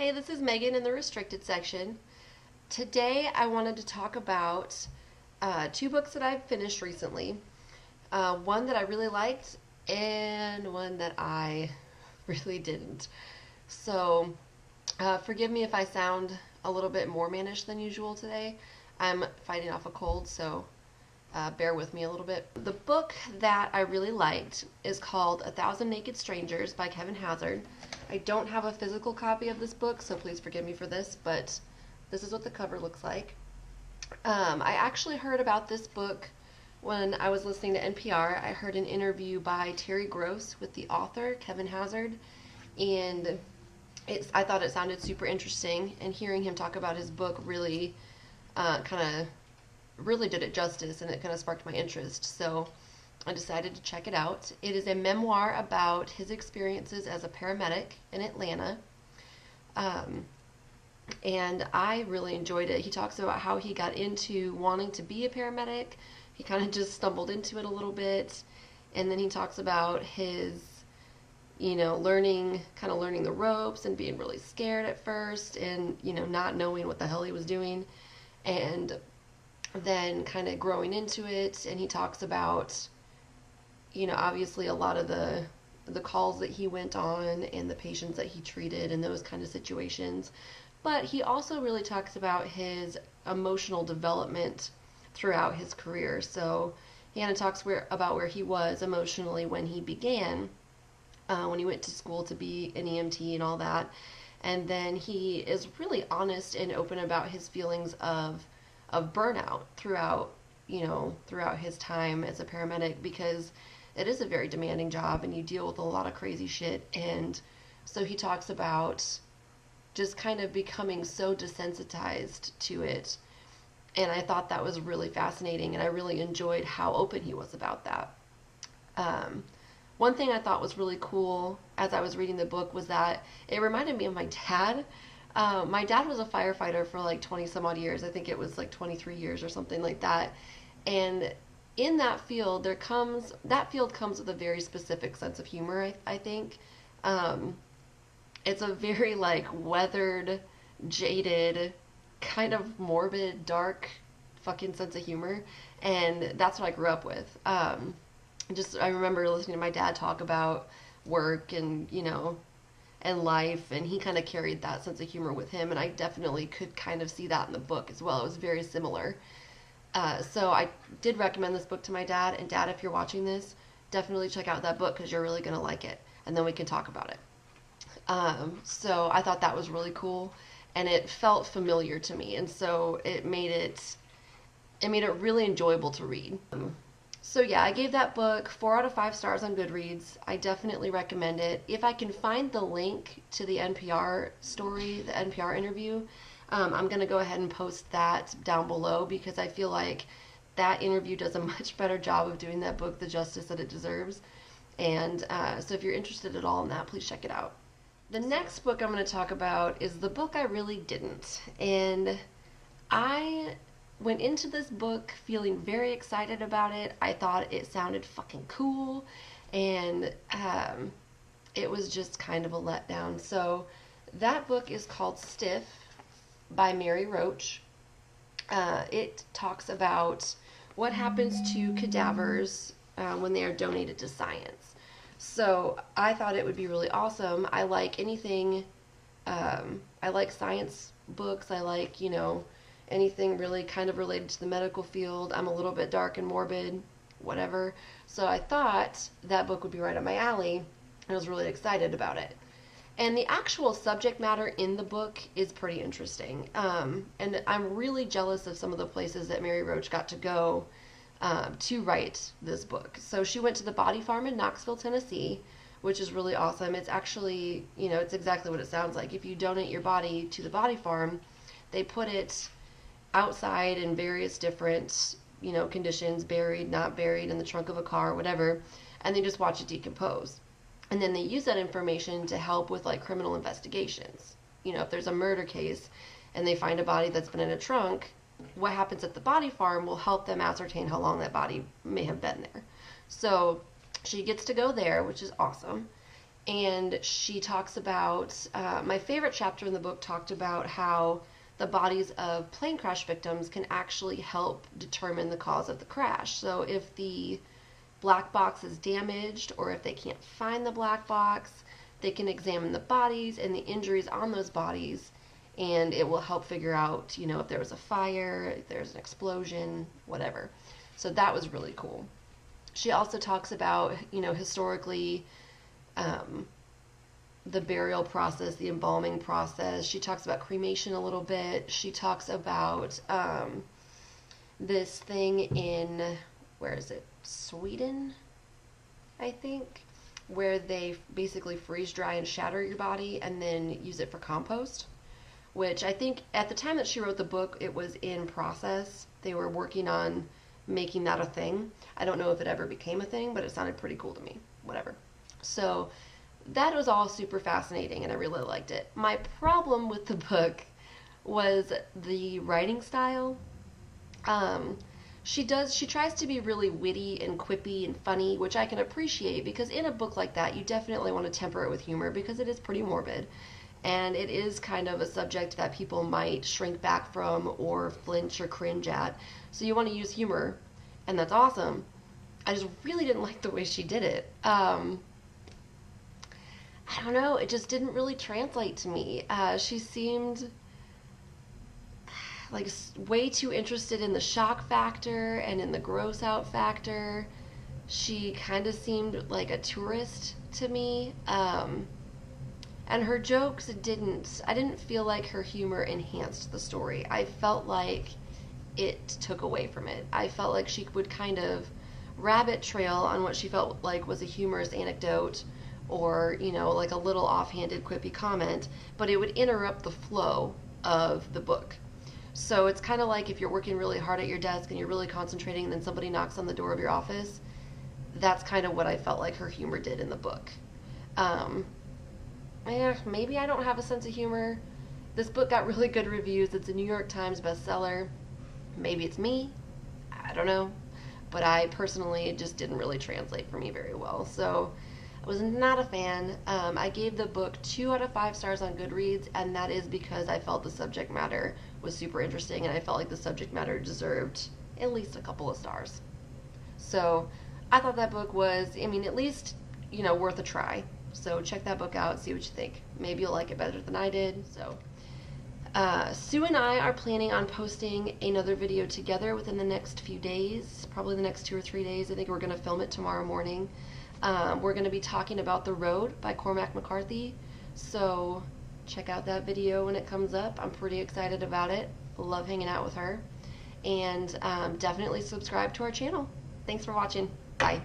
Hey, this is Megan in the restricted section. Today I wanted to talk about two books that I've finished recently. One that I really liked and one that I really didn't. So forgive me if I sound a little bit more mannish than usual today. I'm fighting off a cold, so bear with me a little bit. The book that I really liked is called A Thousand Naked Strangers by Kevin Hazard. I don't have a physical copy of this book, so please forgive me for this, but this is what the cover looks like. I actually heard about this book when I was listening to NPR. I heard an interview by Terry Gross with the author, Kevin Hazard, and I thought it sounded super interesting, and hearing him talk about his book really kind of really did it justice, and it kind of sparked my interest. So I decided to check it out. It is a memoir about his experiences as a paramedic in Atlanta. Um, and I really enjoyed it. He talks about how he got into wanting to be a paramedic. He kind of just stumbled into it a little bit. And then he talks about his, kind of learning the ropes and being really scared at first and, not knowing what the hell he was doing. And then kind of growing into it. And he talks about, obviously a lot of the calls that he went on and the patients that he treated and those kind of situations. But he also really talks about his emotional development throughout his career. So he kind of talks about where he was emotionally when he began, when he went to school to be an EMT and all that. And then he is really honest and open about his feelings of burnout throughout his time as a paramedic, because it is a very demanding job and you deal with a lot of crazy shit. And so he talks about just kind of becoming so desensitized to it. And I thought that was really fascinating, and I really enjoyed how open he was about that. One thing I thought was really cool as I was reading the book was that it reminded me of my dad. My dad was a firefighter for like 20 some odd years. I think it was like 23 years or something like that. And in that field, comes with a very specific sense of humor, I think. It's a very like weathered, jaded, kind of morbid, dark fucking sense of humor. And that's what I grew up with. I remember listening to my dad talk about work and, and life, and he kind of carried that sense of humor with him, and I definitely could kind of see that in the book as well. It was very similar. So I did recommend this book to my dad, and Dad, if you're watching this, definitely check out that book because you're really going to like it, and then we can talk about it. So I thought that was really cool, and it felt familiar to me, and so it made it really enjoyable to read. So yeah, I gave that book 4 out of 5 stars on Goodreads. I definitely recommend it. If I can find the link to the NPR story, the NPR interview, I'm going to go ahead and post that down below, because I feel like that interview does a much better job of doing that book the justice that it deserves. And so if you're interested at all in that, please check it out. The next book I'm going to talk about is the book I really didn't. And I went into this book feeling very excited about it. I thought it sounded fucking cool, and it was just kind of a letdown. So that book is called Stiff by Mary Roach. It talks about what happens to cadavers when they are donated to science. So I thought it would be really awesome. I like anything, I like science books. I like, anything really kind of related to the medical field. I'm a little bit dark and morbid, whatever. So I thought that book would be right up my alley. I was really excited about it. And the actual subject matter in the book is pretty interesting. And I'm really jealous of some of the places that Mary Roach got to go to write this book. So she went to the Body Farm in Knoxville, Tennessee, which is really awesome. It's actually, it's exactly what it sounds like. If you donate your body to the Body Farm, they put it outside in various different, conditions, buried, not buried, in the trunk of a car, whatever, and they just watch it decompose. And then they use that information to help with like criminal investigations. If there's a murder case and they find a body that's been in a trunk, what happens at the Body Farm will help them ascertain how long that body may have been there. So she gets to go there, which is awesome. And she talks about, my favorite chapter in the book talked about how the bodies of plane crash victims can actually help determine the cause of the crash. So if the black box is damaged or if they can't find the black box, they can examine the bodies and the injuries on those bodies, and it will help figure out, you know, if there was a fire, if there's an explosion, whatever. So that was really cool. She also talks about, you know, historically, um, the burial process, the embalming process. She talks about cremation a little bit. She talks about this thing in, where is it? Sweden, I think, where they basically freeze dry and shatter your body and then use it for compost. Which I think at the time that she wrote the book, it was in process. They were working on making that a thing. I don't know if it ever became a thing, but it sounded pretty cool to me. Whatever. So that was all super fascinating and I really liked it. My problem with the book was the writing style. Um, she tries to be really witty and quippy and funny, which I can appreciate because in a book like that, you definitely want to temper it with humor because it is pretty morbid. And it is kind of a subject that people might shrink back from or flinch or cringe at. So you want to use humor, and that's awesome. I just really didn't like the way she did it. I don't know, it just didn't really translate to me. She seemed like way too interested in the shock factor and in the gross out factor. She kind of seemed like a tourist to me. And her jokes I didn't feel like her humor enhanced the story. I felt like it took away from it. I felt like she would kind of rabbit trail on what she felt like was a humorous anecdote or, you know, like a little offhanded quippy comment, but it would interrupt the flow of the book. So it's kind of like if you're working really hard at your desk and you're really concentrating and then somebody knocks on the door of your office. That's kind of what I felt like her humor did in the book. Um, Maybe I don't have a sense of humor. This book got really good reviews. It's a New York Times bestseller. Maybe it's me. I don't know. But I personally, it just didn't really translate for me very well. So I was not a fan. I gave the book 2 out of 5 stars on Goodreads, and that is because I felt the subject matter was super interesting, and I felt like the subject matter deserved at least a couple of stars. So I thought that book was, I mean, at least, you know, worth a try. So check that book out, see what you think. Maybe you'll like it better than I did. So Sue and I are planning on posting another video together within the next few days, probably the next 2 or 3 days. I think we're going to film it tomorrow morning. We're going to be talking about The Road by Cormac McCarthy. So check out that video when it comes up. I'm pretty excited about it. Love hanging out with her. And definitely subscribe to our channel. Thanks for watching. Bye.